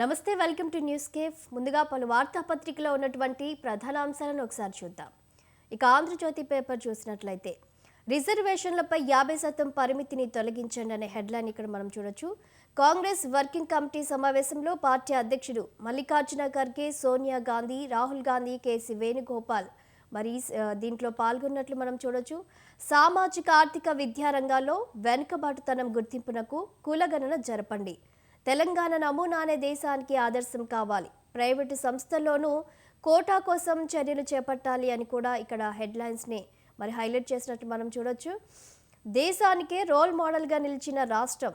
నమస్తే, welcome to news cafe. ముందుగా పలు వార్తాపత్రికలో ఉన్నటువంటి ప్రధాన అంశాలను ఒకసారి చూద్దాం. ఇక ఆంధ్రజ్యోతి పేపర్ చూసినట్లయితే రిజర్వేషన్లపై 50% పరిమితిని తొలగించండి అనే హెడ్లైన్ ఇక్కడ మనం చూడొచ్చు. కాంగ్రెస్ వర్కింగ్ కమిటీ సమావేశంలో పార్టీ అధ్యక్షుడు మల్లికార్జున ఖర్గే, సోనియా గాంధీ, రాహుల్ గాంధీ, కేసీ వేణుగోపాల్ దీంట్లో పాల్గొన్నట్లు మనం చూడొచ్చు. సామాజిక ఆర్థిక విద్యా రంగాల్లో వెనుకబాటుతనం గుర్తింపునకు కులగణన జరపండి. తెలంగాణ నమూనా అనే దేశానికి ఆదర్శం కావాలి. ప్రైవేటు సంస్థల్లోనూ కోటా కోసం చర్యలు చేపట్టాలి అని కూడా ఇక్కడ హెడ్లైన్స్ని హైలైట్ చేసినట్టు మనం చూడొచ్చు. దేశానికే రోల్ మోడల్గా నిలిచిన రాష్ట్రం.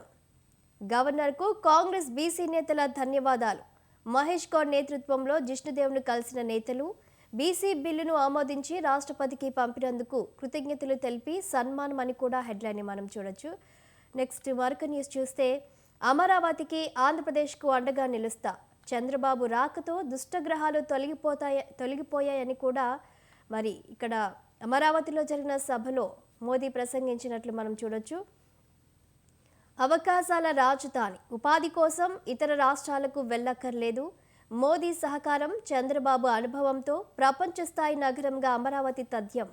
గవర్నర్కు కాంగ్రెస్ బీసీ నేతల ధన్యవాదాలు. మహేష్ గౌడ్ నేతృత్వంలో జిష్ణుదేవ్ను కలిసిన నేతలు బీసీ బిల్లును ఆమోదించి రాష్ట్రపతికి పంపినందుకు కృతజ్ఞతలు తెలిపి సన్మానం అని కూడా హెడ్లైన్ని మనం చూడొచ్చు. నెక్స్ట్ మరొక న్యూస్ చూస్తే అమరావతికి ఆంధ్రప్రదేశ్కు అండగా నిలుస్తా. చంద్రబాబు రాకతో దుష్టగ్రహాలు తొలగిపోయాయని కూడా ఇక్కడ అమరావతిలో జరిగిన సభలో మోదీ ప్రసంగించినట్లు మనం చూడొచ్చు. అవకాశాల రాజధాని, ఉపాధి కోసం ఇతర రాష్ట్రాలకు వెళ్ళక్కర్లేదు. మోదీ సహకారం, చంద్రబాబు అనుభవంతో ప్రపంచ స్థాయి నగరంగా అమరావతి తథ్యం.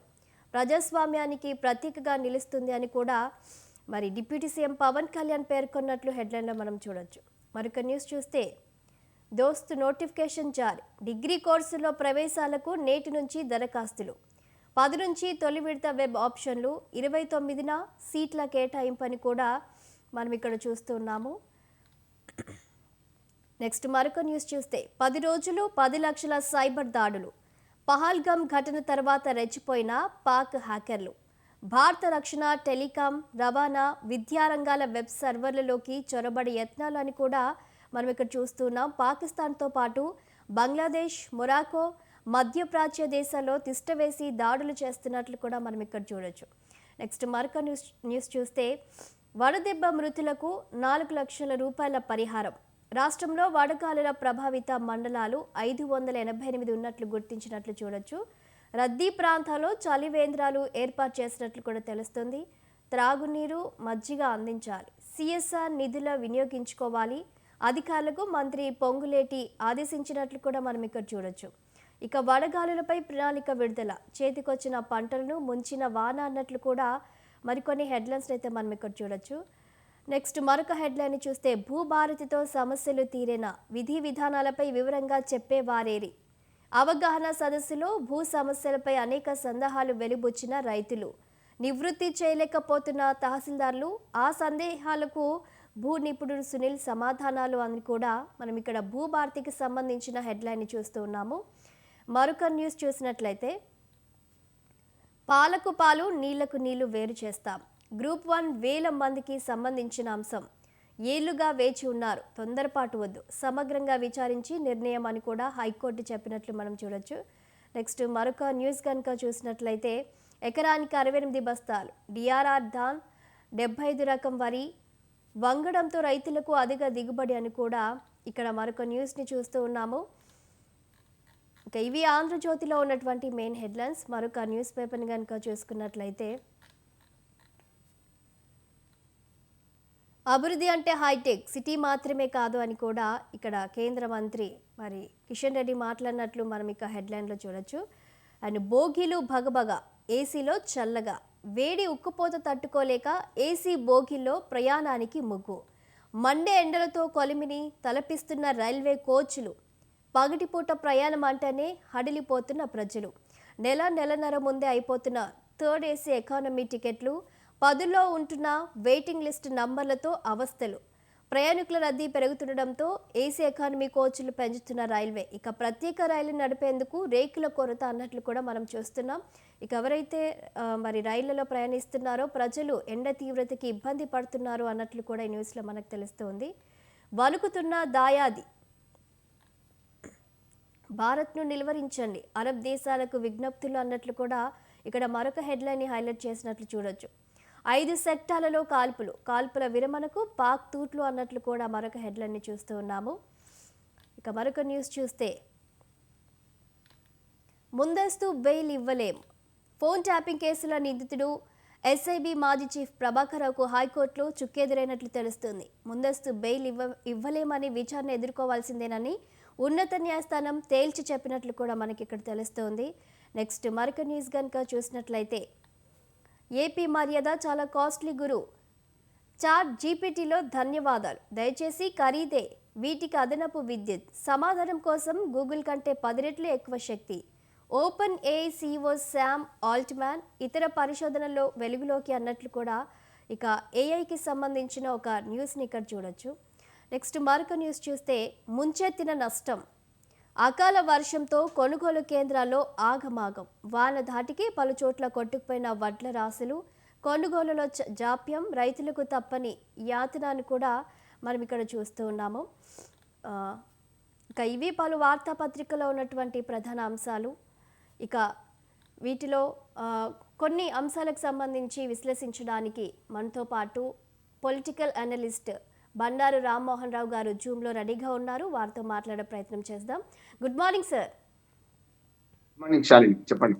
ప్రజాస్వామ్యానికి ప్రతీకగా నిలుస్తుంది అని కూడా డిప్యూటీ సీఎం పవన్ కళ్యాణ్ పేర్కొన్నట్లు హెడ్లైన్లో మనం చూడొచ్చు. మరొక న్యూస్ చూస్తే దోస్తు నోటిఫికేషన్ జారీ. డిగ్రీ కోర్సుల్లో ప్రవేశాలకు నేటి నుంచి దరఖాస్తులు. 10 నుంచి తొలి విడత వెబ్ ఆప్షన్లు. 29న సీట్ల కేటాయింపని కూడా మనం ఇక్కడ చూస్తున్నాము. నెక్స్ట్ మరొక న్యూస్ చూస్తే 10 రోజులు 10 లక్షల సైబర్ దాడులు. పహల్గామ్ ఘటన తర్వాత రెచ్చిపోయిన పాక్ హ్యాకర్లు. భారత రక్షణ, టెలికాం, రవాణా, విద్యారంగాల వెబ్ సర్వర్లలోకి చొరబడి యత్నాలు అని కూడా మనం ఇక్కడ చూస్తున్నాం. పాకిస్తాన్తో పాటు బంగ్లాదేశ్, మొరాకో, మధ్యప్రాచ్య దేశాల్లో తిష్టవేసి దాడులు చేస్తున్నట్లు కూడా మనం ఇక్కడ చూడొచ్చు. నెక్స్ట్ మరొక న్యూస్ చూస్తే వడదెబ్బ మృతులకు 4 లక్షల రూపాయల పరిహారం. రాష్ట్రంలో వడగాలుల ప్రభావిత మండలాలు 588 ఉన్నట్లు గుర్తించినట్లు చూడొచ్చు. రద్దీ ప్రాంతాల్లో చలివేంద్రాలు ఏర్పాటు చేసినట్లు కూడా తెలుస్తుంది. త్రాగునీరు, మజ్జిగ అందించాలి. సిఎస్ఆర్ నిధుల వినియోగించుకోవాలి. అధికారులకు మంత్రి పొంగులేటి ఆదేశించినట్లు కూడా మనం ఇక్కడ చూడొచ్చు. ఇక వడగాలులపై ప్రణాళిక విడుదల. చేతికొచ్చిన పంటలను ముంచిన వాన అన్నట్లు కూడా మరికొన్ని హెడ్లైన్స్ అయితే మనం ఇక్కడ చూడొచ్చు. నెక్స్ట్ మరొక హెడ్లైన్ చూస్తే భూభారతితో సమస్యలు తీరేనా, విధి విధానాలపై వివరంగా చెప్పేవారేరి. అవగాహన సదస్సులో భూ సమస్యలపై అనేక సందేహాలు వెలిబుచ్చిన రైతులు. నివృత్తి చేయలేకపోతున్న తహసీల్దార్లు. ఆ సందేహాలకు భూ నిపుణుడు సునీల్ సమాధానాలు అని కూడా మనం ఇక్కడ భూభారతికి సంబంధించిన హెడ్లైన్ చూస్తూ ఉన్నాము. మరొక న్యూస్ చూసినట్లయితే పాలకు పాలు, నీళ్లకు నీళ్లు వేరు చేస్తాం. గ్రూప్ 1 వేల మందికి సంబంధించిన అంశం. ఏళ్లుగా వేచి ఉన్నారు, తొందరపాటు వద్దు, సమగ్రంగా విచారించి నిర్ణయం అని కూడా హైకోర్టు చెప్పినట్లు మనం చూడొచ్చు. నెక్స్ట్ మరొక న్యూస్ కనుక చూసినట్లయితే ఎకరానికి 68 బస్తాలు డిఆర్ఆర్ ధాన్, 75 రకం వరి వంగడంతో రైతులకు అధిక దిగుబడి అని కూడా ఇక్కడ మరొక న్యూస్ని చూస్తూ ఉన్నాము. ఇవి ఆంధ్రజ్యోతిలో ఉన్నటువంటి మెయిన్ హెడ్లైన్స్. మరొక న్యూస్ పేపర్ని కనుక చూసుకున్నట్లయితే అభివృద్ధి అంటే హైటెక్ సిటీ మాత్రమే కాదు అని కూడా ఇక్కడ కేంద్ర మంత్రి కిషన్ రెడ్డి మాట్లాడినట్లు మనం ఇక హెడ్లైన్లో చూడొచ్చు. అండ్ బోగీలు భగభగ, ఏసీలో చల్లగా. వేడి ఉక్కుపోత తట్టుకోలేక ఏసీ బోగీల్లో ప్రయాణానికి ముగ్గు. మండే ఎండలతో కొలిమిని తలపిస్తున్న రైల్వే కోచ్లు. పగటిపూట ప్రయాణం అంటేనే హడిలిపోతున్న ప్రజలు. నెలన్నర ముందే అయిపోతున్న థర్డ్ ఏసీ ఎకానమీ టికెట్లు. 10లో ఉంటున్న వెయిటింగ్ లిస్ట్ నంబర్లతో అవస్థలు. ప్రయాణికుల రద్దీ పెరుగుతుండడంతో ఏసీ ఎకానమీ కోచ్లు పెంచుతున్న రైల్వే. ఇక ప్రత్యేక రైలు నడిపేందుకు రేకుల కొరత అన్నట్లు కూడా మనం చూస్తున్నాం. ఇక ఎవరైతే రైళ్లలో ప్రయాణిస్తున్నారో ప్రజలు ఎండ తీవ్రతకి ఇబ్బంది పడుతున్నారు అన్నట్లు కూడా ఈ న్యూస్లో మనకు తెలుస్తుంది. వణుకుతున్న దాయాది. భారత్ను నిలువరించండి, అరబ్ దేశాలకు విజ్ఞప్తులు అన్నట్లు కూడా ఇక్కడ మరొక హెడ్లైన్ని హైలైట్ చేసినట్లు చూడొచ్చు. 5 సెక్టార్లలో కాల్పుల విరమణకు పాక్ తూట్లు అన్నట్లు కూడా మరొక హెడ్లైన్ని చూస్తూ ఉన్నాము. ఇక మరొక న్యూస్ చూస్తే ముందస్తు బెయిల్ ఇవ్వలేం. ఫోన్ ట్యాపింగ్ కేసుల నిందితుడు ఎస్ఐబి మాజీ చీఫ్ ప్రభాకర్రావుకు హైకోర్టులో చుక్కెదురైనట్లు తెలుస్తుంది. ముందస్తు బెయిల్ ఇవ్వలేమని విచారణ ఎదుర్కోవాల్సిందేనని ఉన్నత న్యాయస్థానం తేల్చి చెప్పినట్లు కూడా మనకి ఇక్కడ తెలుస్తోంది. నెక్స్ట్ మరొక న్యూస్ కనుక చూసినట్లయితే, ఏపీ మర్యాద చాలా కాస్ట్లీ గురు, చాట్ జీపీటీలో ధన్యవాదాలు, దయచేసి ఖరీదే, వీటికి అదనపు విద్యుత్, సమాధానం కోసం గూగుల్ కంటే 10 రెట్లు ఎక్కువ శక్తి. ఓపెన్ ఏఐ సీఈఓ శామ్ ఆల్ట్మ్యాన్ ఇతర పరిశోధనల్లో వెలుగులోకి అన్నట్లు కూడా ఇక ఏఐకి సంబంధించిన ఒక న్యూస్ని ఇక్కడ చూడొచ్చు. నెక్స్ట్ మరొక న్యూస్ చూస్తే, ముంచెత్తిన నష్టం, అకాల వర్షంతో కొనుగోలు కేంద్రాల్లో ఆగమాగం, వాన ధాటికి పలు చోట్ల కొట్టుకుపోయిన వడ్ల రాసులు, కొనుగోలులో జాప్యం, రైతులకు తప్పని యాతనను కూడా మనం ఇక్కడ చూస్తూ ఉన్నాము. ఇక ఇవి పలు వార్తాపత్రికలో ఉన్నటువంటి ప్రధాన అంశాలు. ఇక వీటిలో కొన్ని అంశాలకు సంబంధించి విశ్లేషించడానికి మనతో పాటు పొలిటికల్ అనలిస్ట్ బండారు రామ్మోహన్ రావు గారు జూమ్లో రెడీగా ఉన్నారు. వారితో మాట్లాడే ప్రయత్నం చేద్దాం. Good morning sir. చెప్పండి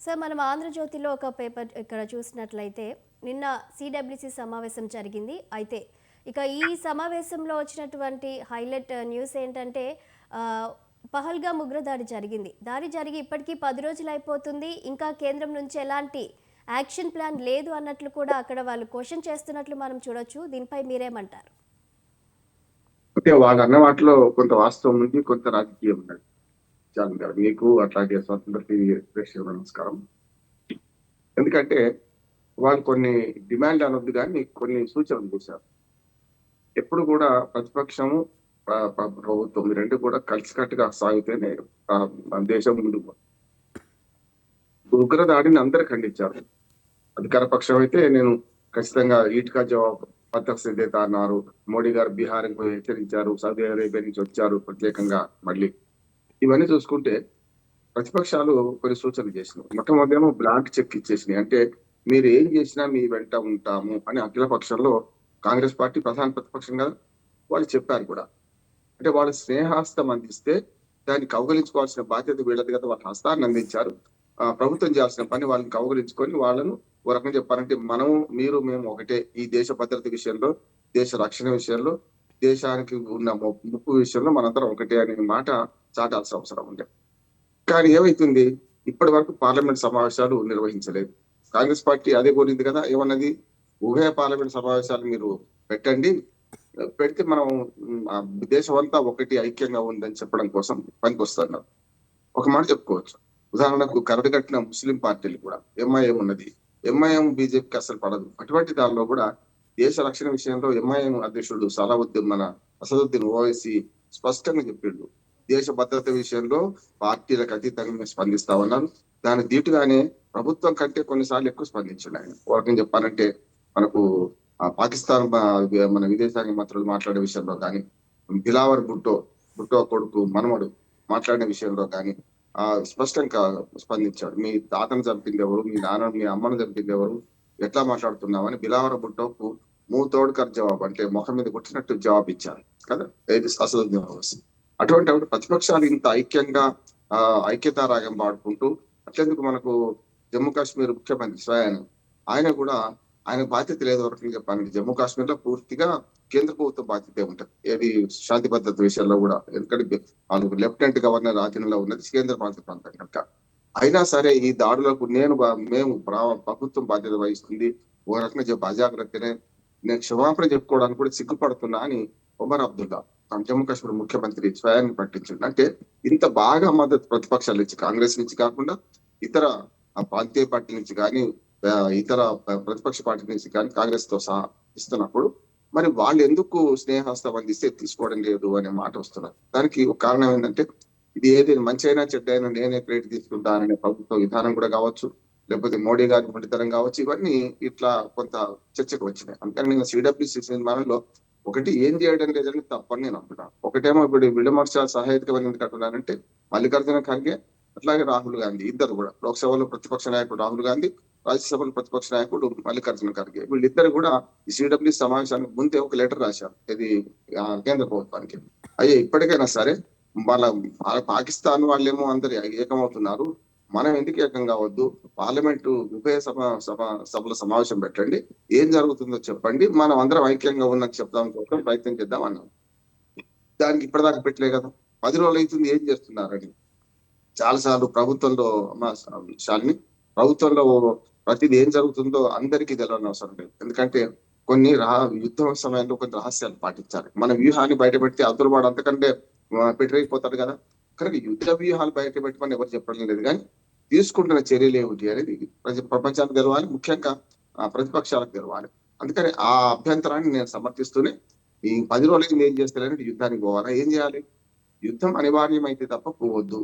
సార్. మనం ఆంధ్రజ్యోతిలో ఒక పేపర్ ఇక్కడ చూసినట్లయితే, నిన్న సిడబ్ల్యూసి సమావేశం జరిగింది. అయితే ఇక ఈ సమావేశంలో వచ్చినటువంటి హైలైట్ న్యూస్ ఏంటంటే, పహల్గామ్ ఉగ్రదాడి జరిగింది. దాడి జరిగి ఇప్పటికీ 10 రోజులు అయిపోతుంది. ఇంకా కేంద్రం నుంచి ఎలాంటి యాక్షన్ ప్లాన్ లేదు అన్నట్లు కూడా అక్కడ వాళ్ళు క్వశ్చన్ చేస్తున్నట్లు మనం చూడొచ్చు. దీనిపై మీరేమంటారు? అంటే వాళ్ళు అన్న వాటిలో కొంత వాస్తవం ఉంది, కొంత రాజకీయం ఉన్నది. మీకు అట్లాగే స్వతంత్ర ప్రేక్షకులకు నమస్కారం. ఎందుకంటే వాళ్ళు కొన్ని డిమాండ్ అనొద్దు కానీ కొన్ని సూచనలు చేశారు. ఎప్పుడు కూడా ప్రతిపక్షము ప్రభుత్వం రెండు కూడా కలిసికట్టుగా సాగితేనే దేశం ముందుకు. ఉగ్రదాడిని అందరూ ఖండించారు. అధికార పక్షం అయితే నేను ఖచ్చితంగా ఈట్కా జవాబు పద్ధతి అన్నారు. మోడీ గారు బీహార్కి పోయి హెచ్చరించారు. సౌదీ అరేబియా నుంచి వచ్చారు ప్రత్యేకంగా. మళ్ళీ ఇవన్నీ చూసుకుంటే ప్రతిపక్షాలు కొన్ని సూచనలు చేసినాయి. మొట్టమొదటేమో బ్లాంక్ చెక్ ఇచ్చేసినాయి. అంటే మీరు ఏం చేసినా మీ వెంట ఉంటాము అని అఖిల పక్షంలో కాంగ్రెస్ పార్టీ ప్రధాన ప్రతిపక్షం కదా వాళ్ళు చెప్పారు కూడా. అంటే వాళ్ళు స్నేహాస్తం అందిస్తే దాన్ని కౌగలించుకోవాల్సిన బాధ్యత వీళ్ళది కదా. వాళ్ళ హస్తాన్ని అందించారు. ప్రభుత్వం చేయాల్సిన పని వాళ్ళని కౌగలించుకొని వాళ్ళను ఓ రకంగా చెప్పాలంటే మేము ఒకటే, ఈ దేశ భద్రత విషయంలో, దేశ రక్షణ విషయంలో, దేశానికి ఉన్న ముప్పు విషయంలో మనందరం ఒకటే అనే మాట చాటాల్సిన అవసరం ఉంది. కానీ ఏమైతుంది, ఇప్పటి వరకు పార్లమెంట్ సమావేశాలు నిర్వహించలేదు. కాంగ్రెస్ పార్టీ అదే కోరింది కదా. ఏమన్నది, ఉభయ పార్లమెంట్ సమావేశాలు మీరు పెట్టండి, పెడితే మనం దేశం అంతా ఒకటి ఐక్యంగా ఉందని చెప్పడం కోసం పనికొస్తున్నారు. ఒక మాట చెప్పుకోవచ్చు. ఉదాహరణకు కరడు కట్టిన ముస్లిం పార్టీలు కూడా ఎంఐఎం ఉన్నది. ఎంఐఎం బీజేపీకి అసలు పడదు. అటువంటి దానిలో కూడా దేశ రక్షణ విషయంలో ఎంఐఎం అధ్యక్షుడు అసదుద్దీన్ ఓవైసీ స్పష్టంగా చెప్పిండు, దేశ భద్రత విషయంలో పార్టీలకు అతీతంగా స్పందిస్తా ఉన్నారు. దాని దీటుగానే ప్రభుత్వం కంటే కొన్నిసార్లు ఎక్కువ స్పందించండి ఆయన. ఒక చెప్పాలంటే మనకు పాకిస్తాన్ మన విదేశాంగ మంత్రులు మాట్లాడే విషయంలో కానీ, బిలావర్ భుట్టో కొడుకు మనమడు మాట్లాడిన విషయంలో కానీ స్పష్టంగా స్పందించాడు. మీ తాతను చంపింది ఎవరు, మీ అమ్మను చంపింది ఎవరు, ఎట్లా మాట్లాడుతున్నామని బిలావర్ భుట్టోకు మూతోడుకర్ జవాబు, అంటే ముఖం మీద కొట్టినట్టు జవాబు ఇచ్చారు కదా అసదుద్దీన్ ఓవైసీ. అటువంటి ప్రతిపక్షాలు ఇంత ఐక్యతారాగం పాడుకుంటూ అట్లెందుకు మనకు జమ్మూ కాశ్మీర్ ముఖ్యమంత్రి స్వయాన్ ఆయన కూడా ఆయన బాధ్యత లేదు వరకు చెప్పాలంటే జమ్మూ కాశ్మీర్ లో పూర్తిగా కేంద్ర ప్రభుత్వ బాధ్యత ఉంటుంది. ఏది శాంతి భద్రత విషయంలో కూడా. ఎందుకంటే వాళ్ళు లెఫ్టినెంట్ గవర్నర్ ఆధీనంలో ఉన్నది కేంద్ర పాలిత ప్రాంతం కనుక. అయినా సరే ఈ దాడులకు మేము ప్రభుత్వం బాధ్యత వహిస్తుంది, ఓ రకంగా చెప్పి అజాగ్రత్తనే నేను క్షమాపణ చెప్పుకోవడానికి కూడా సిగ్గుపడుతున్నా అని ఒమర్ అబ్దుల్లా జమ్మూ కాశ్మీర్ ముఖ్యమంత్రి స్వయాన్ని ప్రకటించాడు. అంటే ఇంత బాగా మద్దతు ప్రతిపక్షాల నుంచి, కాంగ్రెస్ నుంచి కాకుండా ఇతర ప్రాంతీయ పార్టీ నుంచి కానీ, ఇతర ప్రతిపక్ష పార్టీ నుంచి కానీ కాంగ్రెస్ తో సహా ఇస్తున్నప్పుడు మరి వాళ్ళు ఎందుకు స్నేహస్తం అందిస్తే తీసుకోవడం లేదు అనే మాట వస్తున్నారు. దానికి ఒక కారణం ఏంటంటే, ఇది ఏది మంచి అయినా చెడ్డ అయినా నేనే క్రెడిట్ తీసుకుంటాననే ప్రభుత్వ విధానం కూడా కావచ్చు, లేకపోతే మోడీ గారి మొండితనం కావచ్చు. ఇవన్నీ ఇట్లా కొంత చర్చకు వచ్చినాయి. అందుకని నేను సిడబ్ల్యూసి నిర్మాణంలో ఒకటి ఏం చేయడం లేదని తప్పని నేను అనుకుంటాను. ఒకటేమో ఇప్పుడు విడమర్శ సహాయకం ఎందుకు అంటున్నానంటే, మల్లికార్జున ఖర్గే అట్లాగే రాహుల్ గాంధీ ఇద్దరు కూడా లోక్సభలో ప్రతిపక్ష నాయకుడు రాహుల్ గాంధీ, రాజ్యసభలో ప్రతిపక్ష నాయకుడు మల్లికార్జున ఖర్గే, వీళ్ళిద్దరు కూడా ఈ సిడబ్ల్యూ సమావేశానికి ముందే ఒక లెటర్ రాశారు ఇది కేంద్ర ప్రభుత్వానికి. అయ్యే ఇప్పటికైనా సరే వాళ్ళ పాకిస్తాన్ వాళ్ళేమో అందరు ఏకమవుతున్నారు, మనం ఎందుకు ఏకం కావద్దు? పార్లమెంటు ఉభయ సభల సమావేశం పెట్టండి. ఏం జరుగుతుందో చెప్పండి. మనం అందరం ఐక్యంగా ఉన్నది చెప్దాం కోసం ప్రయత్నం చేద్దాం అన్నాం. దానికి ఇప్పటిదాకా పెట్టలే కదా! 10 రోజులు అయితుంది ఏం చేస్తున్నారని. చాలా సార్లు ప్రభుత్వంలో శాలిని ప్రభుత్వంలో ప్రతిది ఏం జరుగుతుందో అందరికీ తెలవని అవసరం లేదు. ఎందుకంటే కొన్ని యుద్ధం సమయంలో కొన్ని రహస్యాలు పాటించాలి. మన వ్యూహాన్ని బయట పెడితే అవతల వాడు అంతకంటే పెట్టిపోతాడు కదా. కనుక యుద్ధ వ్యూహాలు బయట పెట్టమని ఎవరు చెప్పడం లేదు, కానీ తీసుకుంటున్న చర్యలు ఏమిటి అనేది ప్రపంచానికి తెలవాలి, ముఖ్యంగా ప్రతిపక్షాలకు తెలవాలి. అందుకని ఆ అభ్యంతరాన్ని నేను సమర్థిస్తూనే ఈ 10 రోజులకి ఏం చేస్తలేనంటే యుద్ధానికి పోవాలా? ఏం చేయాలి? యుద్ధం అనివార్యమైతే తప్ప పోవద్దు.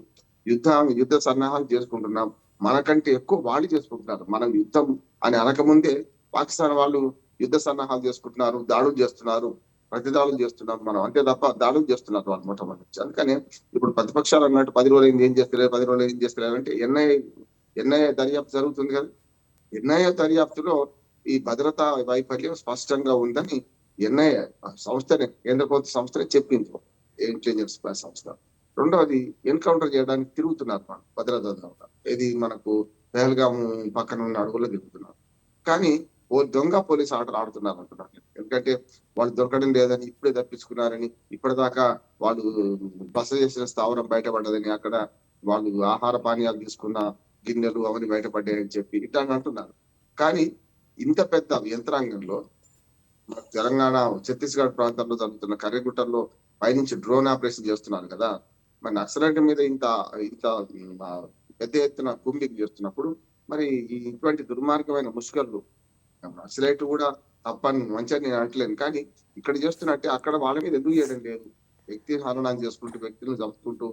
యుద్ధ సన్నాహాలు చేసుకుంటున్నాం. మనకంటే ఎక్కువ వాళ్ళు చేసుకుంటున్నారు. మనం యుద్ధం అని అనకముందే పాకిస్తాన్ వాళ్ళు యుద్ధ సన్నాహాలు చేసుకుంటున్నారు, దాడులు చేస్తున్నారు, ప్రతిదాడులు చేస్తున్నారు. మనం అంతే తప్ప దాడులు చేస్తున్నారు వాళ్ళు మొట్టమొదటి. అందుకని ఇప్పుడు ప్రతిపక్షాలు అన్నట్టు 10 రోజులు ఏం చేస్తలేదు, 10 రోజులు ఏం చేస్తలేదు అంటే ఎన్ఐఏ దర్యాప్తు జరుగుతుంది కదా. ఎన్ఐఏ దర్యాప్తులో ఈ భద్రతా వైఫల్యం స్పష్టంగా ఉందని ఎన్ఐఏ సంస్థనే, కేంద్ర ప్రభుత్వ సంస్థనే చెప్పింది, ఇంటెలిజెన్స్ సంస్థ. రెండవది ఎన్కౌంటర్ చేయడానికి తిరుగుతున్నారు మనం భద్రతా దళాలు. ఇది మనకు పెహల్గాం పక్కన ఉన్న అడుగులో తిరుగుతున్నారు. కానీ ఓ దొంగ పోలీసు ఆటలు ఆడుతున్నారు అంటున్నారు. ఎందుకంటే వాళ్ళు దొరకడం లేదని, ఇప్పుడే తప్పించుకున్నారని, ఇప్పటిదాకా వాళ్ళు బస చేసిన స్థావరం బయటపడ్డదని, అక్కడ వాళ్ళు ఆహార పానీయాలు తీసుకున్న గిన్నెలు అవన్నీ బయటపడ్డాయని చెప్పి ఇట్లా అంటున్నారు. కానీ ఇంత పెద్ద యంత్రాంగంలో తెలంగాణ, ఛత్తీస్గఢ్ ప్రాంతంలో జరుగుతున్న కర్రెగుట్టల్లో పైనుంచి డ్రోన్ ఆపరేషన్ చేస్తున్నారు కదా. మరి నక్సలైట్ మీద ఇంత ఇంత పెద్ద ఎత్తున కూంబింగ్ చేస్తున్నప్పుడు మరి ఇటువంటి దుర్మార్గమైన ముష్కర్లు, నక్సలైట్ కూడా తప్పని మంచిగా నేను అంటలేను, కానీ ఇక్కడ చేస్తున్నట్టే అక్కడ వాళ్ళ మీద ఎందుకు చేయడం లేదు? వ్యక్తి హననం చేసుకుంటూ, వ్యక్తులను చంపుకుంటూ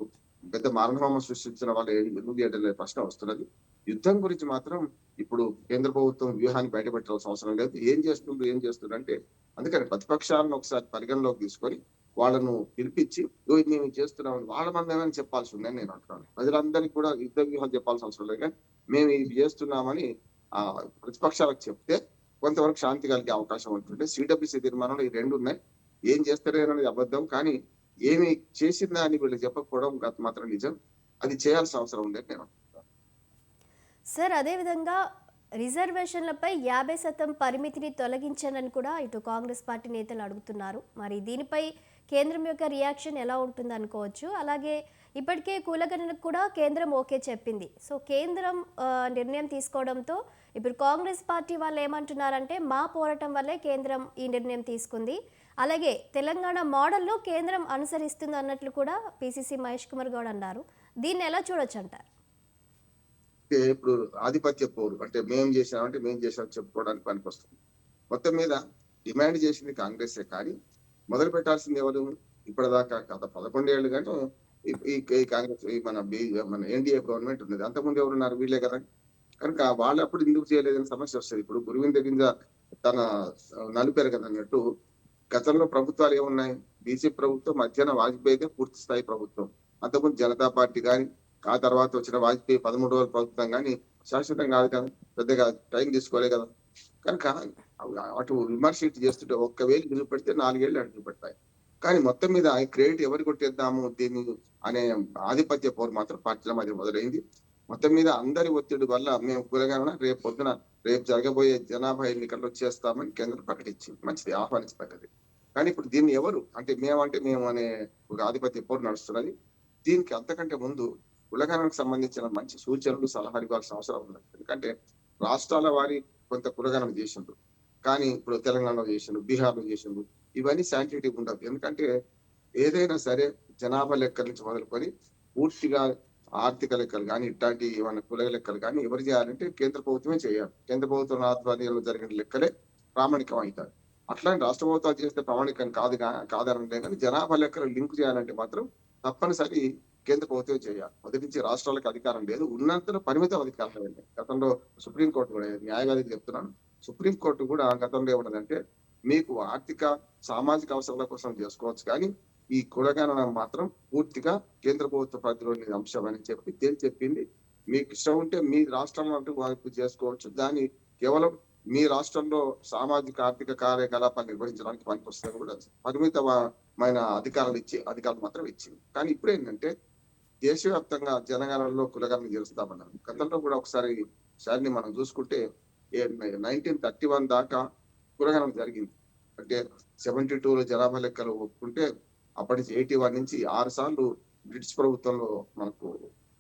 పెద్ద మారణహోమం సృష్టించిన వాళ్ళు ఎందుకు చేయడం లేదు ప్రశ్న వస్తున్నది. యుద్ధం గురించి మాత్రం ఇప్పుడు కేంద్ర ప్రభుత్వం వ్యూహాన్ని బయటపెట్టాల్సిన అవసరం లేదు. ఏం చేస్తుండ్రు అంటే అందుకని ప్రతిపక్షాలను ఒకసారి పరిగణలోకి తీసుకొని వాళ్ళను పిలిపించి మేము చేస్తున్నామని వాళ్ళ మందమని చెప్పాల్సి ఉందని నేను అంటున్నాను. ప్రజలందరికీ కూడా యుద్ధ వ్యూహాలు చెప్పాల్సిన అవసరం లేదు, కానీ మేము ఇది చేస్తున్నామని ప్రతిపక్షాలకు చెప్తే కొంతవరకు శాంతి కలిగే అవకాశం ఉంటుంది. సిడబ్ల్యూసీ తీర్మానంలో ఈ 2 ఉన్నాయి. ఏం చేస్తారే అనేది అబద్ధం, కానీ ఏమి చేసిందా అని వీళ్ళు చెప్పకపోవడం మాత్రం నిజం. అది చేయాల్సిన అవసరం ఉందని నేను అనుకుంటున్నాను. సార్, అదేవిధంగా రిజర్వేషన్లపై 50% పరిమితిని తొలగించానని కూడా ఇటు కాంగ్రెస్ పార్టీ నేతలు అడుగుతున్నారు. మరి దీనిపై కేంద్రం యొక్క రియాక్షన్ ఎలా ఉంటుంది అనుకోవచ్చు? అలాగే ఇప్పటికే కులగణనకు కూడా కేంద్రం ఓకే చెప్పింది. సో కేంద్రం నిర్ణయం తీసుకోవడంతో ఇప్పుడు కాంగ్రెస్ పార్టీ వాళ్ళు ఏమంటున్నారంటే మా పోరాటం వల్లే కేంద్రం ఈ నిర్ణయం తీసుకుంది, అలాగే తెలంగాణ మోడల్ను కేంద్రం అనుసరిస్తుంది అన్నట్లు కూడా పిసిసి మహేష్ కుమార్ గౌడ్ అన్నారు. దీన్ని ఎలా చూడొచ్చు అంటారు? ఇప్పుడు ఆధిపత్య పోరు అంటే మేము చేసామని చెప్పుకోవడానికి పనికొస్తుంది. మొత్తం మీద డిమాండ్ చేసింది కాంగ్రెసే, కానీ మొదలు పెట్టాల్సింది ఎవరు? ఇప్పటిదాకా గత 11 ఏళ్ళు కానీ ఈ కాంగ్రెస్ మన ఎన్డీఏ గవర్నమెంట్ ఉన్నది. అంతకుముందు ఎవరున్నారు? వీళ్ళే కదా. కనుక వాళ్ళు అప్పుడు ఎందుకు చేయలేదని సమస్య వస్తుంది. ఇప్పుడు గురువింద గింజ తన నలిపారు కదా అన్నట్టు గతంలో ప్రభుత్వాలు ఏమున్నాయి? బీజేపీ ప్రభుత్వం, మధ్యాహ్న వాజ్పేయిదే పూర్తి స్థాయి ప్రభుత్వం. అంతకుముందు జనతా పార్టీ కానీ, ఆ తర్వాత వచ్చిన వాజ్పేయి 13 రోజుల ప్రభుత్వం కానీ శాశ్వతం కాదు కదా, పెద్దగా టైం తీసుకోలే కదా. కనుక అటు విమర్శ చేస్తుంటే ఒక్కవేళ నిలువ పెడితే 4 ఏళ్ళు అడుగు పెడతాయి. కానీ మొత్తం మీద క్రెడిట్ ఎవరు కొట్టేద్దాము దీన్ని అనే ఆధిపత్య పోరు మాత్రం పార్టీల మధ్య మొదలైంది. మొత్తం మీద అందరి ఒత్తిడి వల్ల మేము కూరగానే రేపు జరగబోయే జనాభా ఎన్నికల్లో చేస్తామని కేంద్రం ప్రకటించింది. మంచిది, ఆహ్వానించదగ్గది. కానీ ఇప్పుడు దీన్ని ఎవరు అంటే మేము అనే ఒక ఆధిపత్య పోరు నడుస్తున్నది. దీనికి అంతకంటే ముందు కులగణనకు సంబంధించిన మంచి సూచనలు, సలహాలు ఇవ్వాల్సిన అవసరం ఉన్నది. ఎందుకంటే రాష్ట్రాల వారి కొంత కులగణన చేసిండ్రు, కానీ ఇప్పుడు తెలంగాణలో చేసిండ్రు, బీహార్లో చేసిండ్రు. ఇవన్నీ సైంటిఫిక్ ఉండవు. ఎందుకంటే ఏదైనా సరే జనాభా లెక్కల నుంచి మొదలుకొని పూర్తిగా ఆర్థిక లెక్కలు కానీ, ఇట్లాంటి ఏమైనా కుల లెక్కలు కానీ ఎవరు చేయాలంటే కేంద్ర ప్రభుత్వమే చేయాలి. కేంద్ర ప్రభుత్వం ఆధ్వర్యంలో జరిగిన లెక్కలే ప్రామాణికం అవుతాయి. అట్లాంటి రాష్ట్ర ప్రభుత్వాలు చేస్తే ప్రామాణికం కాదనంటే కానీ జనాభా లెక్కలు లింక్ చేయాలంటే మాత్రం తప్పనిసరి కేంద్ర ప్రభుత్వం చేయాలి. మొదటి నుంచి రాష్ట్రాలకు అధికారం లేదు, ఉన్నంతలో పరిమిత అధికారం లేదు. గతంలో సుప్రీంకోర్టు కూడా, న్యాయవాదికి చెప్తున్నాను, సుప్రీంకోర్టు కూడా గతంలో ఏమన్నదంటే మీకు ఆర్థిక సామాజిక అవసరాల కోసం చేసుకోవచ్చు, కానీ ఈ కులగణన మాత్రం పూర్తిగా కేంద్ర ప్రభుత్వ పరిధిలోని అంశం అని చెప్పి చెప్పింది. మీకు ఇష్టం ఉంటే మీ రాష్ట్రంలో అంటూ చేసుకోవచ్చు, దాన్ని కేవలం మీ రాష్ట్రంలో సామాజిక ఆర్థిక కార్యకలాపాలు నిర్వహించడానికి పనికొస్తుంది కూడా పరిమితమైన అధికారాలు మాత్రం ఇచ్చింది. కానీ ఇప్పుడు ఏంటంటే దేశవ్యాప్తంగా జనగణనలో కులగణన చేస్తామన్నారు. గతంలో కూడా ఒకసారి మనం చూసుకుంటే 1931 దాకా కులగణన జరిగింది. అంటే 72లో జనాభా లెక్కలు ఒప్పుకుంటే అప్పటి నుంచి 81 నుంచి 6 సార్లు బ్రిటిష్ ప్రభుత్వంలో మనకు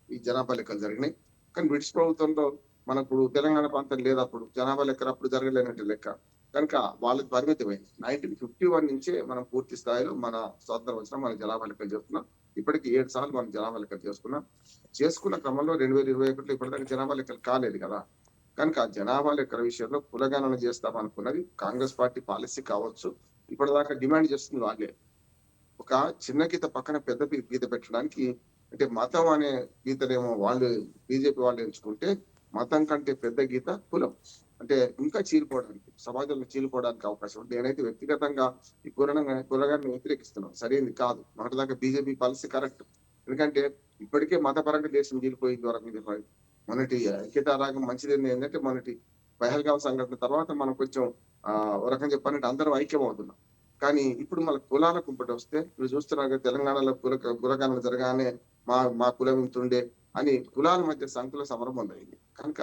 ఈ జనాభా లెక్కలు జరిగినాయి. కానీ బ్రిటిష్ ప్రభుత్వంలో మనకు తెలంగాణ ప్రాంతం లేదు, అప్పుడు జనాభా లెక్కలు అప్పుడు జరగలేనట్టు లెక్క. కనుక వాళ్ళకి పరిమితమైంది. 1951 నుంచే మనం పూర్తి స్థాయిలో మన స్వాతంత్రం వచ్చిన మన జనాభా లెక్కలు చేస్తున్నాం. ఇప్పటికి 7 సార్లు మనం జనాభా లెక్కలు చేసుకున్న క్రమంలో 2021లో ఇప్పటిదాకా జనాభా లెక్కలు కాలేదు కదా. కనుక జనాభా లెక్కల విషయంలో కులగణన చేస్తామనుకున్నది కాంగ్రెస్ పార్టీ పాలసీ కావచ్చు. ఇప్పటిదాకా డిమాండ్ చేస్తుంది వాళ్ళే. ఒక చిన్న గీత పక్కన పెద్ద గీత పెట్టడానికి, అంటే మతం అనే గీతనేమో వాళ్ళు బీజేపీ వాళ్ళు ఎంచుకుంటే, మతం కంటే పెద్ద గీత కులం. అంటే ఇంకా చీలిపోవడానికి, సమాజంలో చీలిపోవడానికి అవకాశం ఉంది. నేనైతే వ్యక్తిగతంగా ఈ కులగాన్ని వ్యతిరేకిస్తున్నాను. సరైనది కాదు. మొన్నటిదాకా బీజేపీ పాలసీ కరెక్ట్. ఎందుకంటే ఇప్పటికే మతపరంగా దేశం చీలిపోయింది వరకు. మొన్నటి ఐక్యతా రాగం మంచిది ఏంటంటే, మొన్నటి పహల్గాం సంఘటన తర్వాత మనం కొంచెం ఒక రకంగా చెప్పాలంటే అందరం ఐక్యం అవుతున్నాం. కానీ ఇప్పుడు మన కులాల కుంపటి వస్తే మీరు చూస్తున్నారు కదా, తెలంగాణలో కులగణన జరగానే మా కులం ఇంతుండే అని కులాల మధ్య సంకుల సమరం మొదలైంది. కనుక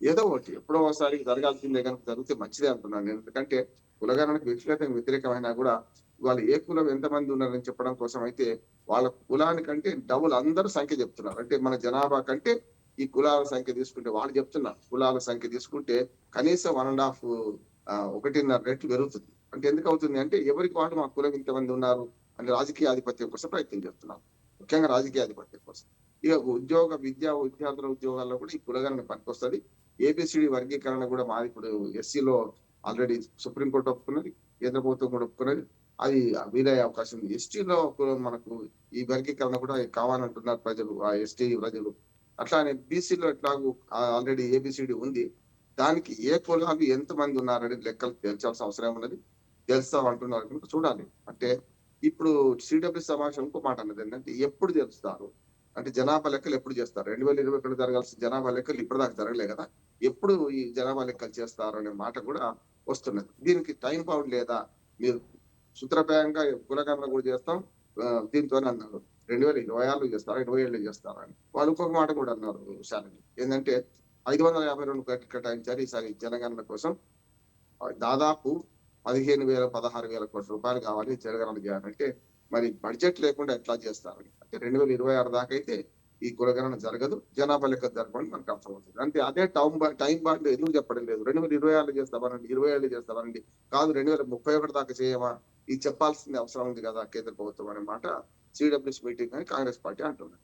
ఏదో ఒకటి ఎప్పుడో ఒకసారి జరగాల్సిందే కనుక జరిగితే మంచిదే అంటున్నాను నేను. ఎందుకంటే కులగణనకు వ్యక్తిగతంగా వ్యతిరేకమైనా కూడా వాళ్ళు ఏ కులం ఎంతమంది ఉన్నారని చెప్పడం కోసం అయితే వాళ్ళ కులానికంటే డబుల్ అందరూ సంఖ్య చెప్తున్నారు. అంటే మన జనాభా కంటే ఈ కులాల సంఖ్య తీసుకుంటే వాళ్ళు చెప్తున్నారు, కులాల సంఖ్య తీసుకుంటే కనీసం 1.5 రెట్లు పెరుగుతుంది. అంటే ఎందుకు అవుతుంది అంటే, ఎవరికి వాళ్ళు మా కులం ఇంతమంది ఉన్నారు అని రాజకీయ ఆధిపత్యం కోసం ప్రయత్నం చేస్తున్నారు. ముఖ్యంగా రాజకీయ ఆధిపత్యం కోసం. ఇక విద్యార్థుల ఉద్యోగాల్లో కూడా ఈ కులగణన పనికొస్తుంది. ఏబిసిడి వర్గీకరణ కూడా మాది ఇప్పుడు ఎస్సీలో ఆల్రెడీ సుప్రీంకోర్టు ఒప్పుకున్నది, కేంద్ర ప్రభుత్వం కూడా ఒప్పుకున్నది. అది వీలయ్యే అవకాశం ఉంది. ఎస్టీలో మనకు ఈ వర్గీకరణ కూడా కావాలంటున్నారు ప్రజలు, ఆ ఎస్టీ ప్రజలు. అట్లానే బీసీలో ఎట్లాగూ ఆల్రెడీ ఏబిసిడి ఉంది. దానికి ఏ కులాలు ఎంతమంది ఉన్నారనేది లెక్కలు తేల్చాల్సిన అవసరం ఉన్నది. తెలుస్తాం అంటున్నారు కనుక చూడాలి. అంటే ఇప్పుడు సిడబ్ల్యూ సమావేశం ఇంకో మాట అన్నది ఏంటంటే, ఎప్పుడు తెలుస్తారు అంటే జనాభా లెక్కలు ఎప్పుడు చేస్తారు? 2021 జరగాల్సిన జనాభా లెక్కలు ఇప్పటిదాకా జరగలే కదా. ఎప్పుడు ఈ జనాభా లెక్కలు చేస్తారు అనే మాట కూడా వస్తున్నది. దీనికి టైం బౌండ్ లేదా? మీరు సూత్రప్రాయంగా కులగణన కూడా చేస్తాం దీంతోనే అన్నారు. 2026 చేస్తారా, 27 చేస్తారా అని. వాళ్ళు ఇంకొక మాట కూడా అన్నారు శాలిని, ఏంటంటే 552 కోట్లు కేటాయించారు ఈసారి జనగణన కోసం. దాదాపు 15,000 16,000 కోట్ల రూపాయలు కావాలి జనగణన చేయాలంటే. మరి బడ్జెట్ లేకుండా ఎట్లా చేస్తారని. అంటే 2026 దాకా అయితే ఈ కులగణన జరగదు, జనాభా లెక్క జరగని మనకు అర్థమవుతుంది. అంటే అదే టైం బాండ్ ఎందుకు చెప్పడం లేదు? 2026 చేస్తామనండి, 27 చేస్తామనండి, కాదు 2031 దాకా చేయమా? ఇది చెప్పాల్సింది అవసరం ఉంది కదా కేంద్ర ప్రభుత్వం అనే మాట సిడబ్ల్యూఎస్ మీటింగ్ అని కాంగ్రెస్ పార్టీ అంటున్నారు.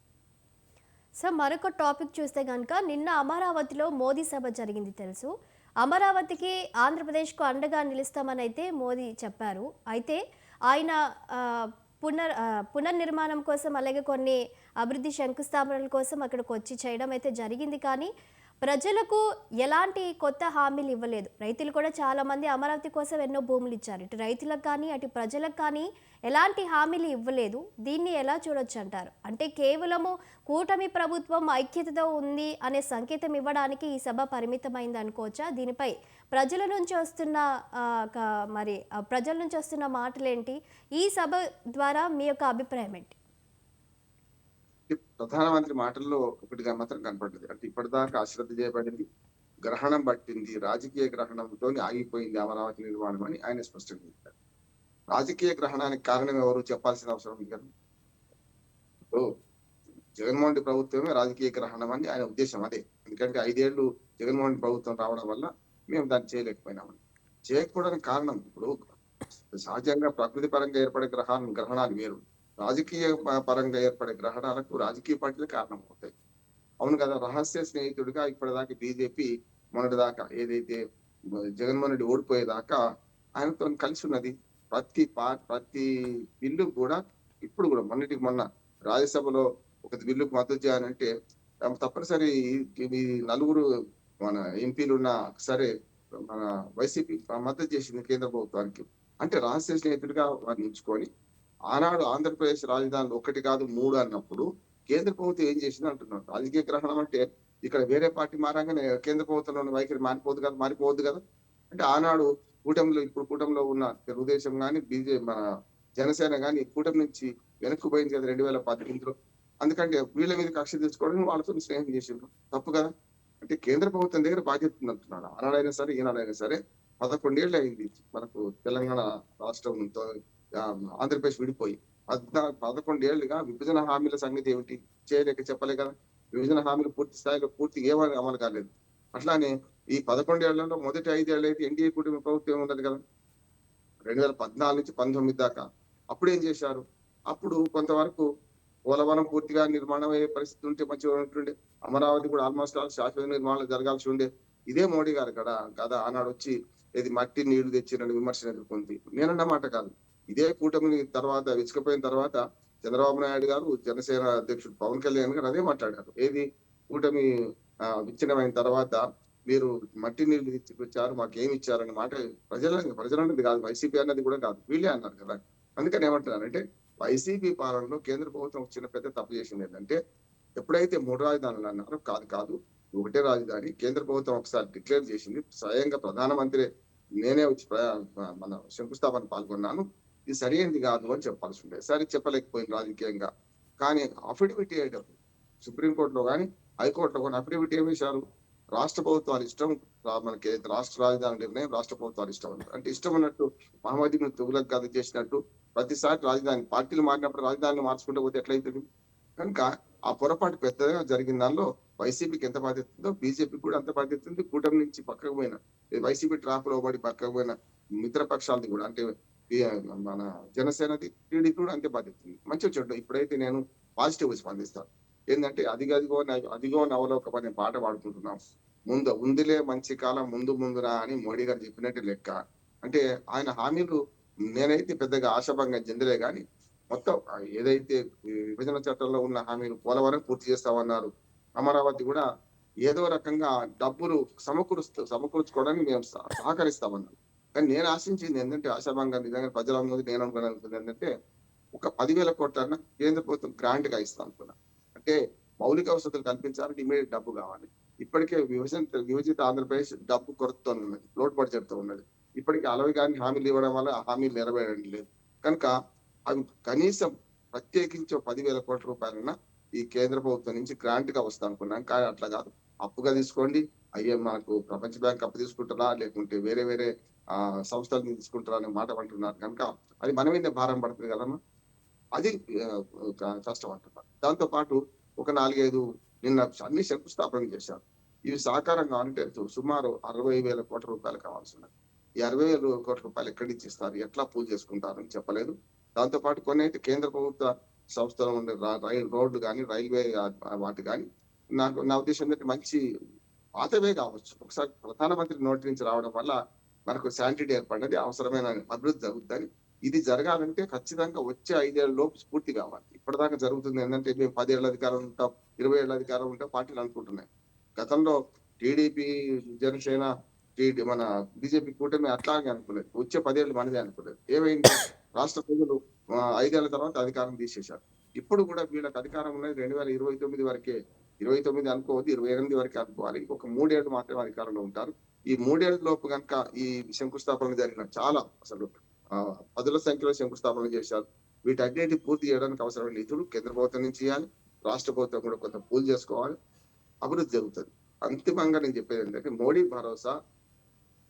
సార్, మరొక టాపిక్ చూస్తే కనుక నిన్న అమరావతిలో మోదీ సభ జరిగింది తెలుసు. అమరావతికి ఆంధ్రప్రదేశ్కు అండగా నిలుస్తామని అయితే మోదీ చెప్పారు. అయితే ఆయన పునర్నిర్మాణం కోసం, అలాగే కొన్ని అభివృద్ధి శంకుస్థాపనల కోసం అక్కడికి వచ్చి చేయడం అయితే జరిగింది. కానీ ప్రజలకు ఎలాంటి కొత్త హామీలు ఇవ్వలేదు. రైతులు కూడా చాలామంది అమరావతి కోసం ఎన్నో భూములు ఇచ్చారు. ఇటు రైతులకు కానీ అటు ప్రజలకు కానీ ఎలాంటి హామీలు ఇవ్వలేదు. దీన్ని ఎలా చూడొచ్చు అంటారు? అంటే కేవలము కూటమి ప్రభుత్వం ఐక్యతతో ఉంది అనే సంకేతం ఇవ్వడానికి ఈ సభ పరిమితమైంది అనుకోవచ్చా? దీనిపై ప్రజల నుంచి వస్తున్న ప్రజల నుంచి వస్తున్న మాటలేంటి? ఈ సభ ద్వారా మీ యొక్క అభిప్రాయం ఏంటి? ప్రధానమంత్రి మాటల్లో ఒకటిగా మాత్రం కనపడ్డది. అంటే ఇప్పటిదాకా అశ్రద్ధ చేయబడింది, గ్రహణం పట్టింది, రాజకీయ గ్రహణంతో ఆగిపోయింది అమరావతి నిర్మాణం అని ఆయన స్పష్టంగా చెప్పారు. రాజకీయ గ్రహణానికి కారణం ఎవరు చెప్పాల్సిన అవసరం ఉంది కదా. జగన్మోహన్ రెడ్డి ప్రభుత్వమే రాజకీయ గ్రహణం అని ఆయన ఉద్దేశం అదే. ఎందుకంటే 5 ఏళ్లు జగన్మోహన్ రెడ్డి ప్రభుత్వం రావడం వల్ల మేము దాన్ని చేయలేకపోయినామని. చేయకపోవడానికి కారణం, ఇప్పుడు సహజంగా ప్రకృతి పరంగా ఏర్పడే గ్రహణాలు వేరు, రాజకీయ పరంగా ఏర్పడే గ్రహణాలకు రాజకీయ పార్టీలు కారణం అవుతాయి. అవును కదా. రహస్య స్నేహితుడిగా ఇప్పటిదాకా బీజేపీ మొన్నటిదాకా ఏదైతే జగన్మోహన్ రెడ్డి ఓడిపోయేదాకా ఆయనతో కలిసి ఉన్నది. ప్రతి బిల్లు కూడా ఇప్పుడు కూడా మొన్నటికి మొన్న రాజ్యసభలో ఒక బిల్లుకు మద్దతు చేయాలంటే తప్పనిసరి ఈ నలుగురు మన ఎంపీలు ఉన్న సరే మన వైసీపీ మద్దతు చేసింది కేంద్ర ప్రభుత్వానికి. అంటే రహస్య స్నేహితుడిగా వర్ణించుకొని ఆనాడు ఆంధ్రప్రదేశ్ రాజధానులు 1 కాదు 3 అన్నప్పుడు కేంద్ర ప్రభుత్వం ఏం చేసింది అంటున్నారు. రాజకీయ గ్రహణం అంటే ఇక్కడ వేరే పార్టీ మారంగానే కేంద్ర ప్రభుత్వంలోని వైఖరి మారిపోవద్దు కదా. అంటే ఆనాడు ఇప్పుడు కూటమిలో ఉన్న తెలుగుదేశం కానీ మన జనసేన కానీ కూటమి నుంచి వెనక్కి పోయింది కదా 2018లో. అందుకంటే వీళ్ళ మీద కక్ష తెచ్చుకోవడం వాళ్ళతో స్నేహం చేసిండ్రు. తప్పు కదా. అంటే కేంద్ర ప్రభుత్వం దగ్గర బాధ్యత ఉందంటున్నాడు. ఆనాడైనా సరే ఈనాడైనా సరే 11 ఏళ్ళు అయింది మనకు తెలంగాణ రాష్ట్రంతో ఆంధ్రప్రదేశ్ విడిపోయి. 11 ఏళ్లుగా విభజన హామీల సంగతి ఏమిటి? చేయలేక చెప్పలే కదా. విభజన హామీలు పూర్తి స్థాయిలో ఏమీ అమలు కాలేదు. అట్లానే ఈ 11 ఏళ్లలో మొదటి 5 ఏళ్ళు అయితే ఎన్డీఏ కూటమి ప్రభుత్వం ఉన్నది కదా. 2014 నుంచి 19 దాకా. అప్పుడేం చేశారు? అప్పుడు కొంతవరకు పోలవరం పూర్తిగా నిర్మాణం అయ్యే పరిస్థితి ఉంటే మంచిగా ఉంటుండే. అమరావతి కూడా ఆల్మోస్ట్ ఆల్ శాశ్వత నిర్మాణం జరగాల్సి ఉండే. ఇదే మోడీ గారు కదా ఆనాడు వచ్చి ఇది మట్టి నీళ్లు తెచ్చినని విమర్శలు ఎదుర్కొంది. నేనన్న మాట కాదు. ఇదే కూటమి తర్వాత విచ్చుకుపోయిన తర్వాత చంద్రబాబు నాయుడు గారు, జనసేన అధ్యక్షుడు పవన్ కళ్యాణ్ గారు అదే మాట్లాడారు. ఏది కూటమి విచ్ఛిన్నమైన తర్వాత మీరు మట్టి నీళ్లు తీసుకొచ్చారు, మాకేమి ఇచ్చారన్న మాట ప్రజలన్నది కాదు, వైసీపీ అన్నది కూడా కాదు, వీళ్ళే అన్నారు కదా. అందుకని ఏమంటున్నారంటే వైసీపీ పాలనలో కేంద్ర ప్రభుత్వం చిన్న పెద్ద తప్పు చేసింది ఏంటంటే, ఎప్పుడైతే 3 రాజధానులు అన్నారో కాదు ఒకటే రాజధాని కేంద్ర ప్రభుత్వం ఒకసారి డిక్లేర్ చేసింది. స్వయంగా ప్రధానమంత్రి నేనే వచ్చి మన శంకుస్థాపన పాల్గొన్నాను, ఇది సరైనది కాదు అని చెప్పాల్సి ఉండే. సరే చెప్పలేకపోయింది రాజకీయంగా. కానీ అఫిడవిట్ అయ్యేటప్పుడు సుప్రీంకోర్టులో కానీ హైకోర్టులో కానీ అఫిడవిట్ ఏమి వేశారు? రాష్ట్ర ప్రభుత్వాలు ఇష్టం, మనకి రాష్ట్ర రాజధాని నిర్ణయం రాష్ట్ర ప్రభుత్వాలు ఇష్టం అన్నారు. అంటే ఇష్టం అన్నట్టు మహమ్మద్ ఇబ్న్ తుగ్లక్ కథ చేసినట్టు ప్రతిసారి రాజధాని పార్టీలు మారినప్పుడు రాజధానిని మార్చుకుంటూ పోతే ఎట్లయితుంది? కనుక ఆ పొరపాటు పెద్దగా జరిగిన దానిలో వైసీపీకి ఎంత బాధ్యత ఉందో బీజేపీకి కూడా అంత బాధ్యత ఉంది. కూటమి నుంచి పక్కకు పోయిన వైసీపీ ట్రాప్ లో పడి పక్కకు పోయిన మిత్ర పక్షాలది కూడా అంటే మన జనసేనది, టీడీపీ కూడా అంతే బాధ్యత ఉంది. మంచిగా చెడ్డ ఇప్పుడైతే నేను పాజిటివ్ స్పందిస్తాను. ఏంటంటే అదిగో నవలోకం అనే పాట పాడుకుంటున్నాం. ఉందిలే మంచి కాలం ముందురా అని మోడీ గారు చెప్పినట్టు లెక్క. అంటే ఆయన హామీలు నేనైతే పెద్దగా ఆశాభంగా చెందలే గాని మొత్తం ఏదైతే విభజన చట్టంలో ఉన్న హామీలు పోలవరం పూర్తి చేస్తామన్నారు. అమరావతి కూడా ఏదో రకంగా డబ్బులు సమకూర్చుకోవడానికి మేము సహకరిస్తామన్నారు. కానీ నేను ఆశించింది ఏంటంటే ఆశాభంగా నిజంగా ప్రజలందరూ నేను అనుకున్నది ఏంటంటే ఒక 10,000 కోట్లన్నా కేంద్ర ప్రభుత్వం గ్రాంట్ గా ఇస్తాం అనుకున్నా. అంటే మౌలిక వసతులు కల్పించాలంటే ఇమీడియట్ డబ్బు కావాలి. ఇప్పటికే విభజిత ఆంధ్రప్రదేశ్ డబ్బు కొరతతో ఉన్నది, లోడ్ బడ్జెట్ తో ఉన్నది. ఇప్పటికీ అలవి గారిని హామీలు ఇవ్వడం వల్ల ఆ హామీలు నెరవేరడం లేదు. కనుక అవి కనీసం ప్రత్యేకించి 10,000 కోట్ల రూపాయలన్నా ఈ కేంద్ర ప్రభుత్వం నుంచి గ్రాంట్ గా వస్తా అనుకున్నాం. కానీ అట్లా కాదు, అప్పుగా తీసుకోండి, అయ్యే మనకు ప్రపంచ బ్యాంక్ అప్పు తీసుకుంటారా లేకుంటే వేరే సంస్థలు తీసుకుంటారా అనే మాట అంటున్నారు. కనుక అది మన మీద భారం పడుతుంది కదమ్మా, అది కష్టం అంటున్నారు. దాంతో పాటు ఒక 4-5 నిన్న అన్ని శంకుస్థాపన చేశారు. ఇవి సాకారం కావాలంటే సుమారు 60,000 కోట్ల రూపాయలు కావాల్సి ఉన్నది. ఈ 60,000 కోట్ల రూపాయలు ఎక్కడి నుంచి ఇస్తారు, ఎట్లా పూజ చేసుకుంటారని చెప్పలేదు. దాంతో పాటు కొన్ని అయితే కేంద్ర ప్రభుత్వ సంస్థలు ఉండే రోడ్లు కానీ రైల్వే వాటి కానీ నా ఉద్దేశం ఏంటంటే మంచి పాతవే కావచ్చు. ఒకసారి ప్రధానమంత్రి నోటి నుంచి రావడం వల్ల మనకు శాంటిటీ ఏర్పడినది, అవసరమైన అభివృద్ధి జరుగుతుందని. ఇది జరగాలంటే ఖచ్చితంగా వచ్చే 5 ఏళ్ల లోపు స్ఫూర్తి కావాలి. ఇప్పటిదాకా జరుగుతుంది ఏంటంటే మేము 10 ఏళ్ల అధికారం ఉంటాం, 20 ఏళ్ల అధికారం ఉంటాం పార్టీలు అనుకుంటున్నాయి. గతంలో టీడీపీ, జనసేన, మన బీజేపీ కూటమి అట్లాగే అనుకునేది. వచ్చే 10 ఏళ్ళు మనదే అనుకునేది. ఏమైంది? రాష్ట్ర ప్రజలు 5 ఏళ్ల తర్వాత అధికారం తీసేశారు. ఇప్పుడు కూడా వీళ్ళకి అధికారం ఉన్నది 2029 వరకే. 29 అనుకోవద్దు, 28 వరకే అనుకోవాలి. ఇంకొక 3 ఏళ్ళు మాత్రమే అధికారంలో ఉంటారు. ఈ 3 ఏళ్ల లోపు కనుక ఈ శంకుస్థాపన జరిగిన చాలా అసలు పదుల సంఖ్యలో శంకుస్థాపన చేశారు. వీటన్నిటి పూర్తి చేయడానికి అవసరమైన నిధులు కేంద్ర ప్రభుత్వం నుంచి ఇవ్వాలి, రాష్ట్ర ప్రభుత్వం కూడా కొంత పూల్ చేసుకోవాలి, అభివృద్ధి జరుగుతుంది. అంతిమంగా నేను చెప్పేది ఏంటంటే మోడీ భరోసా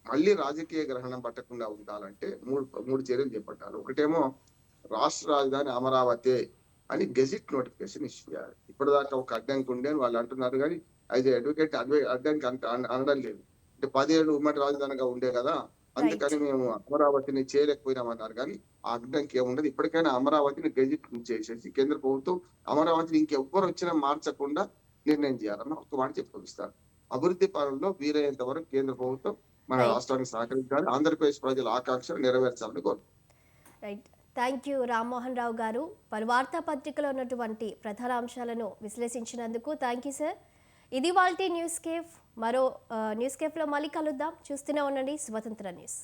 మళ్ళీ రాజకీయ గ్రహణం పట్టకుండా ఉండాలంటే మూడు చర్యలు చేపట్టాలి. ఒకటేమో రాష్ట్ర రాజధాని అమరావతి అని గెజిట్ నోటిఫికేషన్ ఇష్యూ చేయాలి. ఇప్పటిదాకా ఒక అడ్డంకి ఉండే వాళ్ళు అంటున్నారు కానీ అయితే అడ్డంకి అనడం లేదు. అంటే 10 ఏళ్ళు ఉమ్మడి రాజధానిగా ఉండే కదా, అందుకని మేము అమరావతిని చేయలేకపోయినామన్నారు. కానీ ఆ అడ్డంకి ఏముండదు. ఇప్పటికైనా అమరావతిని గెజిట్ చేసేసి కేంద్ర ప్రభుత్వం అమరావతిని ఇంకెవ్వరు వచ్చినా మార్చకుండా నిర్ణయం చేయాలన్న ఒక మాట చెప్పుకొస్తారు. అభివృద్ధి పనుల్లో వీలైనంత వరకు కేంద్ర ప్రభుత్వం మన రాష్ట్రానికి సహకరించాలి, ఆంధ్రప్రదేశ్ ప్రజల ఆకాంక్షలు నెరవేర్చాలని కోరుకుంటున్నాను. Right, thank you Rammohan Rao గారు. పలు వార్తాపత్రికలో ఉన్నటువంటి ప్రధాన అంశాలను విశ్లేషించినందుకు థ్యాంక్ యూ సార్. ఇది వాల్టీ న్యూస్ కేఫ్. మరో న్యూస్ కేఫ్లో మళ్ళీ కలుద్దాం. చూస్తూనే ఉండండి స్వతంత్ర న్యూస్.